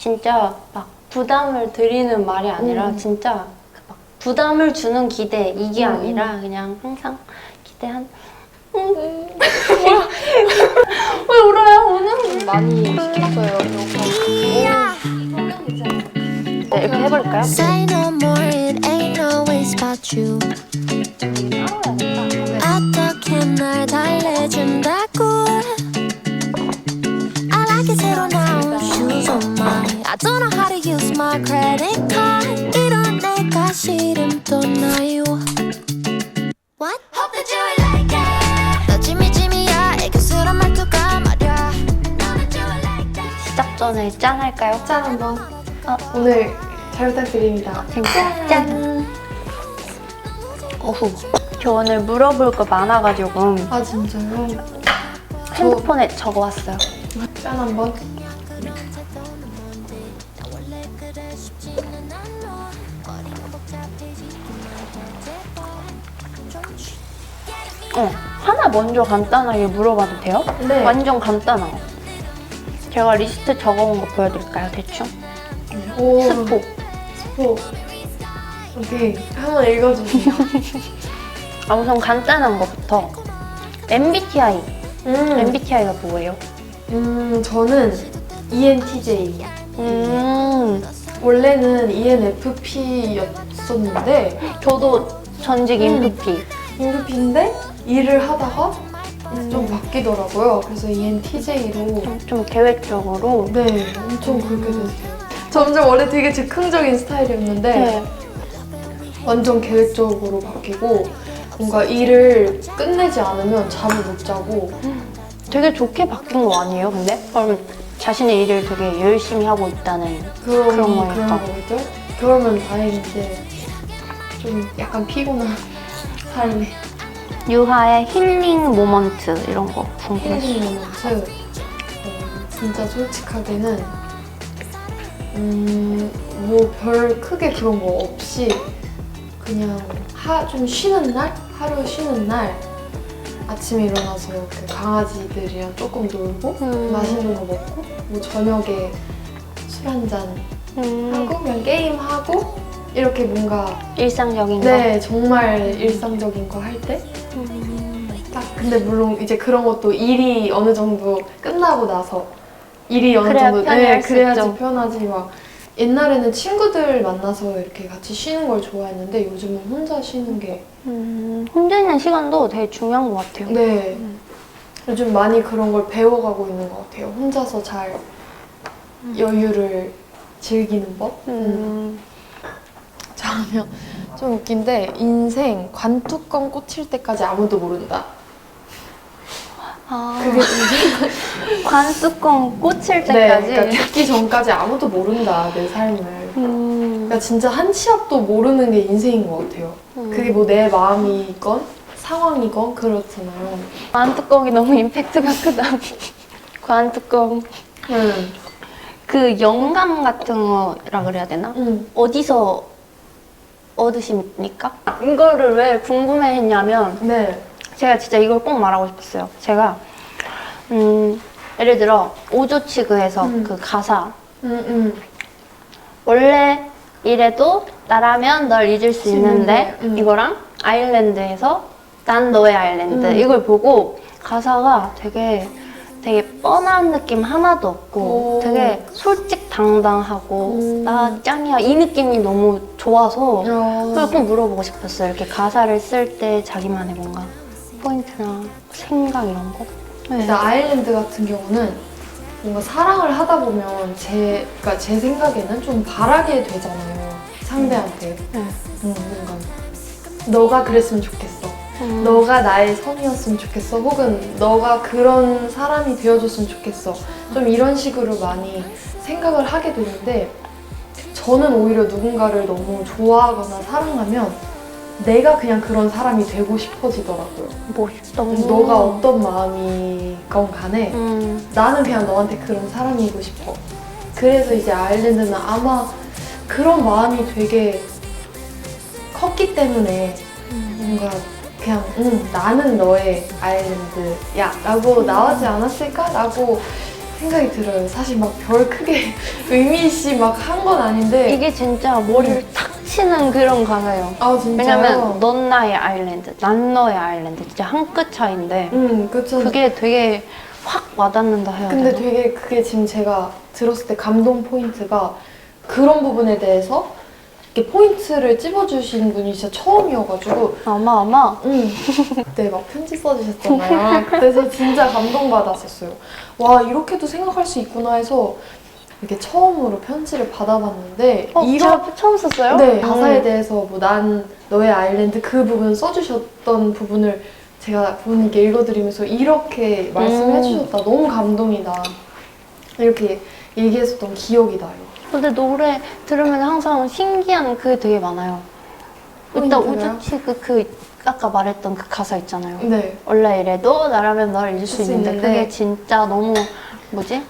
진짜 막 부담을 드리는 말이 아니라 진짜 막 부담을 주는 기대 이게 아니라 그냥 항상 기대한 왜 울어요 오늘? 많이 시켰어요. 네, 이렇게 해볼까요? Say no more, it ain't always about you. 어떻게 날 달래준다고? I like it 새로 나온 shoes on mine. I don't know how to use my credit card. 이런 내가 싫음 또 나요. What? Hope that you like it. 너 지미지미야 애교스런 말투가 말야. 너는 좋아 like that. 시작 전에 짠 할까요? 짠 한번. 오늘 잘 부탁드립니다. 짠! 어후, 저 오늘 물어볼 거 많아가지고 아 진짜요? 핸드폰에 적어왔어요. 짠 한번. 하나 먼저 간단하게 물어봐도 돼요? 네. 완전 간단한 거. 제가 리스트 적어온 거 보여드릴까요, 대충? 오. 스포. 스포. 오케이. 한번 읽어주세요. 우선 간단한 거부터. MBTI. MBTI가 뭐예요? 저는 ENTJ. 원래는 ENFP였었는데 저도 전직 인프피. ENFP인데 일을 하다가 좀 바뀌더라고요. 그래서 ENTJ로 좀 계획적으로. 네, 엄청 그렇게 됐어요. 점점 원래 되게 즉흥적인 스타일이었는데 네. 완전 계획적으로 바뀌고 뭔가 일을 끝내지 않으면 잠을 못 자고 되게 좋게 바뀐 거 아니에요, 근데? 그럼 자신의 일을 되게 열심히 하고 있다는 그런 거니까. 그런 거겠죠? 그러면 다행인데 좀 약간 피곤한 삶에 유하의 힐링 모먼트 이런 거 궁금했어요. 힐링 모먼트 진짜 솔직하게는 뭐 별 크게 그런 거 없이 그냥 좀 쉬는 날? 하루 쉬는 날 아침에 일어나서 그 강아지들이랑 조금 놀고 맛있는 거 먹고 뭐 저녁에 술 한잔 하고 그냥 게임하고 이렇게 뭔가 일상적인 거. 네 정말 일상적인 거 할 때 딱 근데 물론 이제 그런 것도 일이 어느 정도 끝나고 나서 일이 어느 그래야 정도 편할 수 그래야지 있죠. 편하지 막 옛날에는 친구들 만나서 이렇게 같이 쉬는 걸 좋아했는데 요즘은 혼자 쉬는 게 혼자 있는 시간도 되게 중요한 것 같아요. 네. 요즘 많이 그런 걸 배워가고 있는 것 같아요. 혼자서 잘 여유를 즐기는 법? 저는 좀 웃긴데 인생 관뚜껑 꽂힐 때까지 아무도 모른다. 그게 관뚜껑 꽂힐 때까지. 네, 그러니까 죽기 전까지 아무도 모른다 내 삶을. 그러니까 진짜 한 치 앞도 모르는 게 인생인 것 같아요. 그게 뭐 내 마음이건 상황이건 그렇잖아요. 관뚜껑이 너무 임팩트가 크다. 관뚜껑. 그 영감 같은 거라 그래야 되나? 어디서 얻으십니까? 이거를 왜 궁금해했냐면 네. 제가 진짜 이걸 꼭 말하고 싶었어요. 제가 예를 들어 오조치그에서 그 가사 원래 이래도 나라면 널 잊을 수 있는데 이거랑 아일랜드에서 난 너의 아일랜드 이걸 보고 가사가 되게 뻔한 느낌 하나도 없고 되게 솔직당당하고 나 짱이야 이 느낌이 너무 좋아서 그걸 꼭 물어보고 싶었어요. 이렇게 가사를 쓸 때 자기만의 뭔가 포인트나 생각 이런 거. 근데 아일랜드 같은 경우는 뭔가 사랑을 하다 보면 그러니까 제 생각에는 좀 바라게 되잖아요. 상대한테. 뭔가 너가 그랬으면 좋겠어. 너가 나의 선이었으면 좋겠어. 혹은 너가 그런 사람이 되어줬으면 좋겠어. 좀 이런 식으로 많이 생각을 하게 되는데 저는 오히려 누군가를 너무 좋아하거나 사랑하면 내가 그냥 그런 사람이 되고 싶어지더라고요. 멋있다. 너가 어떤 마음이건 간에 나는 그냥 너한테 그런 사람이고 싶어. 그래서 이제 아일랜드는 아마 그런 마음이 되게 컸기 때문에 뭔가 그냥 나는 너의 아일랜드야 라고 나오지 않았을까? 라고 생각이 들어요. 사실 막 별 크게 의미있이 막 한 건 아닌데 이게 진짜 머리를 탁 치는 그런 가사예요. 아 진짜요? 왜냐면 넌 나의 아일랜드, 난 너의 아일랜드 진짜 한 끗 차이인데 그쵸. 그게 되게 확 와닿는다 해야 근데 되나? 되게 그게 지금 제가 들었을 때 감동 포인트가 그런 부분에 대해서 이렇게 포인트를 찝어주신 분이 진짜 처음이어가지고 아마 그때 막 편지 써주셨잖아요. 그래서 진짜 감동받았었어요. 와 이렇게도 생각할 수 있구나 해서 이렇게 처음으로 편지를 받아봤는데 제가 처음 썼어요? 네, 가사에 대해서 뭐 난 너의 아일랜드 그 부분 써주셨던 부분을 제가 부모님께 읽어드리면서 이렇게 말씀해 주셨다. 너무 감동이다. 이렇게 얘기했었던 기억이 나요. 근데 노래 들으면 항상 신기한 그게 되게 많아요. 일단 포인트가요? 우주치 그 아까 말했던 그 가사 있잖아요. 네. 원래 이래도 나라면 널 잊을 수 있는데 있는데. 그게 진짜 너무 뭐지?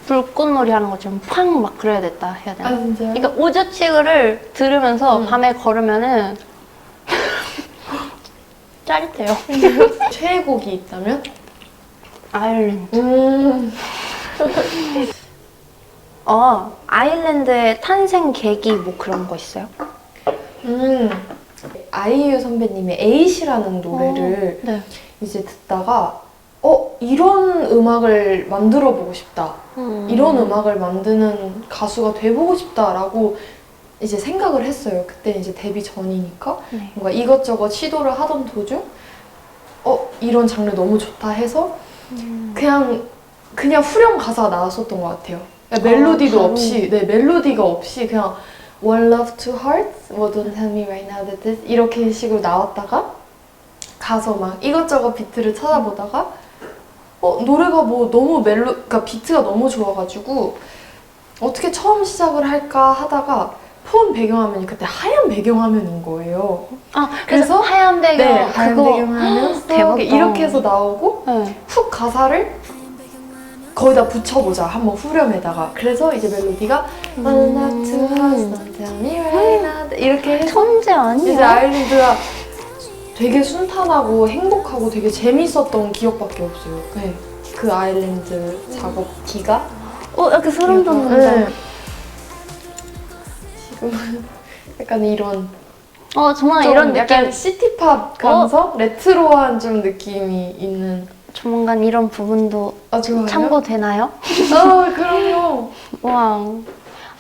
불꽃놀이 하는 것처럼 팍 막 그래야 됐다 해야 되나? 아 진짜요? 그러니까 우주치그를 들으면서 밤에 걸으면은 짜릿해요. 최애곡이 있다면? 아일랜드. 아일랜드의 탄생 계기 뭐 그런 거 있어요? 아이유 선배님의 에잇이라는 노래를 네. 이제 듣다가 이런 음악을 만들어 보고 싶다. 이런 음악을 만드는 가수가 돼보고 싶다라고 이제 생각을 했어요. 그때 이제 데뷔 전이니까 네. 뭔가 이것저것 시도를 하던 도중 이런 장르 너무 좋다 해서 그냥 후렴 가사가 나왔었던 것 같아요. 그러니까 멜로디도 없이 멜로디가 없이 그냥 One love, two hearts, well don't tell me right now that this 이렇게 식으로 나왔다가 가서 막 이것저것 비트를 찾아보다가 노래가 뭐 너무 그러니까 비트가 너무 좋아가지고 어떻게 처음 시작을 할까 하다가 폰 배경화면이 그때 하얀 배경화면인 거예요. 그래서 하얀 배경 네, 하얀 그거 배경화면 대박이다. 이렇게 해서 나오고 네. 훅 가사를 거기다 붙여보자 한번 후렴에다가 그래서 이제 멜로디가 One love, two hearts, don't tell me right now 이렇게 해서 천재 아니야? 이제 아일랜드가 되게 순탄하고 행복하고 되게 재밌었던 기억밖에 없어요. 네. 그 아일랜드 작업기가 약간 소름 돋는다. 네. 지금 약간 이런 정말 좀 이런 약간 느낌. 시티팝 감성? 레트로한 좀 느낌이 있는 조만간 이런 부분도 좋아요? 참고되나요? 그럼요. 와,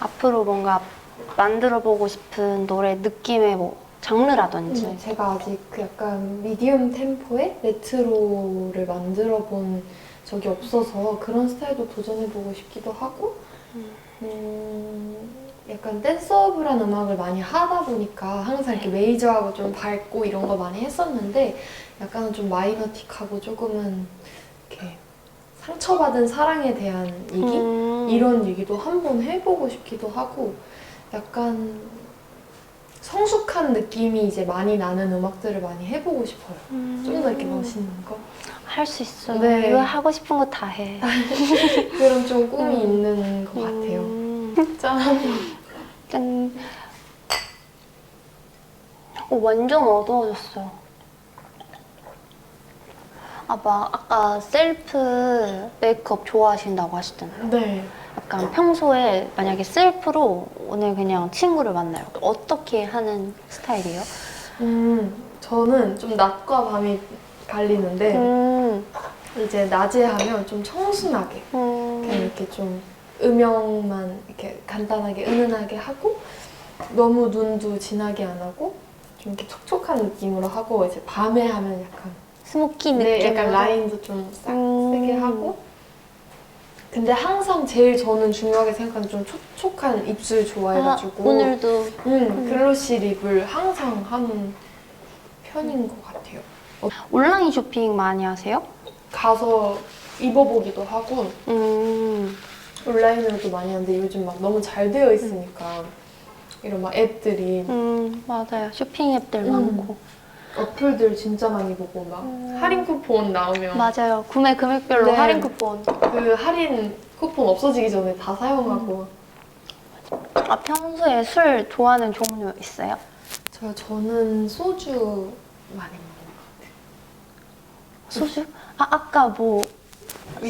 앞으로 뭔가 만들어보고 싶은 노래 느낌의 뭐 장르라든지. 제가 아직 그 약간 미디엄 템포의 레트로를 만들어 본 적이 없어서 그런 스타일도 도전해보고 싶기도 하고 약간 댄서블한 음악을 많이 하다 보니까 항상 이렇게 메이저하고 좀 밝고 이런 거 많이 했었는데 약간은 좀 마이너틱하고 조금은 이렇게 상처받은 사랑에 대한 얘기? 이런 얘기도 한번 해보고 싶기도 하고 약간 성숙한 느낌이 이제 많이 나는 음악들을 많이 해보고 싶어요. 좀 더 이렇게 멋있는 거. 할 수 있어. 네. 이거 하고 싶은 거 다 해. 그런 좀 꿈이 있는 것 같아요. 짠. 완전 어두워졌어요. 아까 셀프 메이크업 좋아하신다고 하시잖아요. 네. 약간 평소에 만약에 셀프로 오늘 그냥 친구를 만나요. 어떻게 하는 스타일이에요? 저는 좀 낮과 밤이 갈리는데 이제 낮에 하면 좀 청순하게 그냥 이렇게 좀 음영만 이렇게 간단하게 은은하게 하고 너무 눈도 진하게 안 하고 좀 이렇게 촉촉한 느낌으로 하고 이제 밤에 하면 약간 스모키 느낌. 네, 약간 라인도 좀 싹 세게 하고 근데 항상 제일 저는 중요하게 생각하는 좀 촉촉한 입술 좋아해가지고 오늘도 글로시 립을 항상 하는 편인 것 같아요. 온라인 쇼핑 많이 하세요? 가서 입어보기도 하고 온라인으로도 많이 하는데 요즘 막 너무 잘 되어 있으니까 이런 막 앱들이 맞아요. 쇼핑 앱들 많고. 어플들 진짜 많이 보고 막 할인 쿠폰 나오면 맞아요. 구매 금액별로 네. 할인 쿠폰. 그 할인 쿠폰 없어지기 전에 다 사용하고 평소에 술 좋아하는 종류 있어요? 저는 소주 많이 먹는 것 같아요. 소주? 아까 뭐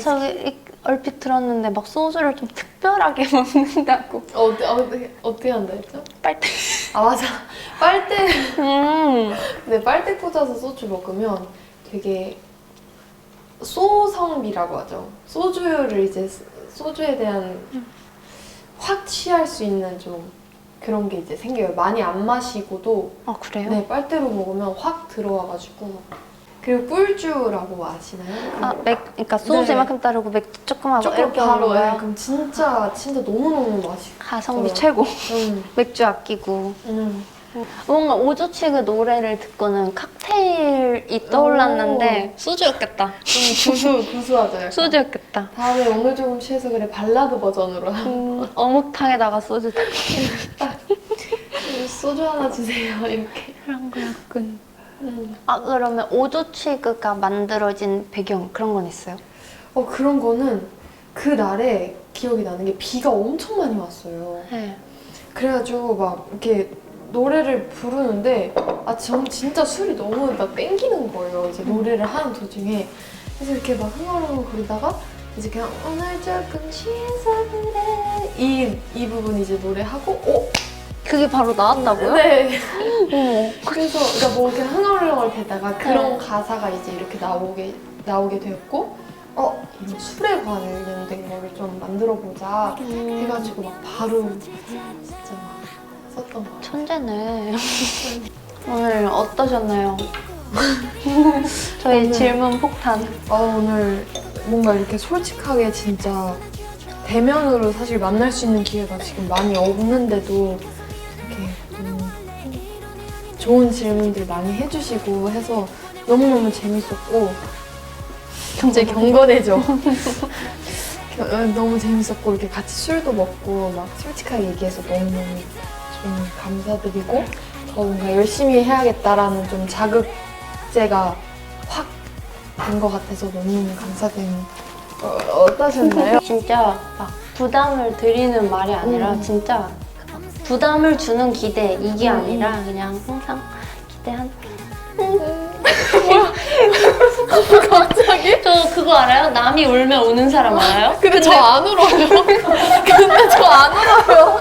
저기 얼핏 들었는데 막 소주를 좀 특별하게 먹는다고. 어떻게 한다 했죠? 빨대. 아 맞아. 빨대. 음. 근데 빨대 꽂아서 소주 먹으면 되게 소성비라고 하죠. 소주를 이제 소주에 대한 확 취할 수 있는 좀 그런 게 이제 생겨요. 많이 안 마시고도 아 그래요? 네 빨대로 먹으면 확 들어와가지고. 그리고 꿀주라고 아시나요? 아, 그러니까 소주 네. 이만큼 따르고 맥주 조금 하고 조금 이렇게 바로 먹는 거예요? 그럼 진짜 너무너무 맛있어요. 가성비 최고. 맥주 아끼고. 뭔가 오조치그 노래를 듣고는 칵테일이 떠올랐는데 소주였겠다. 구수하죠. 약간. 소주였겠다. 다음에 오늘 조금 취해서 그래 발라드 버전으로 어묵탕에다가 소주 딱 소주 하나 주세요 이렇게. 그런 거였군. 아 그러면 오조치그가 만들어진 배경 그런 건 있어요? 그런 거는 그 날에 기억이 나는 게 비가 엄청 많이 왔어요. 네. 그래가지고 막 이렇게 노래를 부르는데 전 진짜 술이 너무 막 땡기는 거예요. 이제 노래를 하는 도중에. 그래서 이렇게 막 흥얼흥얼 거리다가 이제 그냥 오늘 조금 취해서 그래 이 부분 이제 노래하고 그게 바로 나왔다고요? 네. 그래서 그러니까 뭐 이렇게 흥얼흥얼 대다가 그런 네. 가사가 이제 이렇게 나오게 되었고 이거 술에 관련된 거를 좀 만들어 보자 해가지고 막 바로 진짜 막 썼던 거 같아요. 천재네. 오늘 어떠셨나요? 저희 질문 폭탄. 오늘 뭔가 이렇게 솔직하게 진짜 대면으로 사실 만날 수 있는 기회가 지금 많이 없는데도 이렇게 좋은 질문들 많이 해주시고 해서 너무너무 재밌었고 갑자기 경건해져. 너무 재밌었고 이렇게 같이 술도 먹고 막 솔직하게 얘기해서 너무너무 좀 감사드리고 더 뭔가 열심히 해야겠다라는 좀 자극제가 확 된 것 같아서 너무너무 감사드립니다. 어떠셨나요? 진짜 막 부담을 드리는 말이 아니라 진짜 부담을 주는 기대 이게 아니라 그냥 항상 기대한. 갑자기? 저 그거 알아요? 남이 울면 우는 사람 알아요? 근데 저 안 울어요. 근데 저 안 울어요.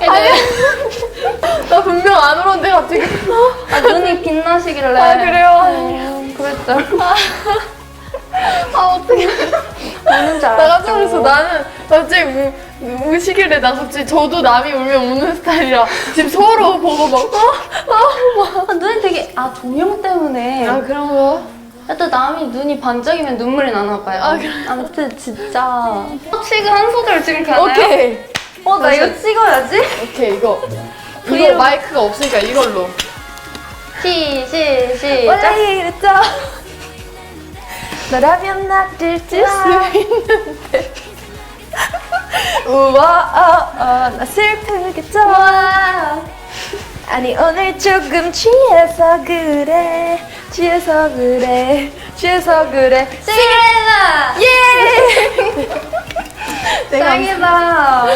아니, 나 분명 안 울었는데 갑자기. 눈이 빛나시길래. 아, 그래요? 그랬죠. 어떡해. 우는 줄 나 알았죠. 깜짝 놀랐어. 나는 갑자기 우시길래 나 갑자기 저도 남이 울면 우는 스타일이라 지금 서로 보고 막 눈이 되게 동영 때문에. 그런 거? 또 남이 눈이 반짝이면 눈물이 나나 봐요. 아무튼 진짜. 치그 한 소절 지금 가나요? 오케이. 나 이거 찍어야지. 오케이, 이거 브이로그. 마이크가 없으니까 이걸로. 시작. 원래 이랬죠. 너라면 나를 찔 수 있는데. 우와, 나 슬프겠죠. 아니 오늘 조금 취해서 그래. 시그레나. 예! 짱이다.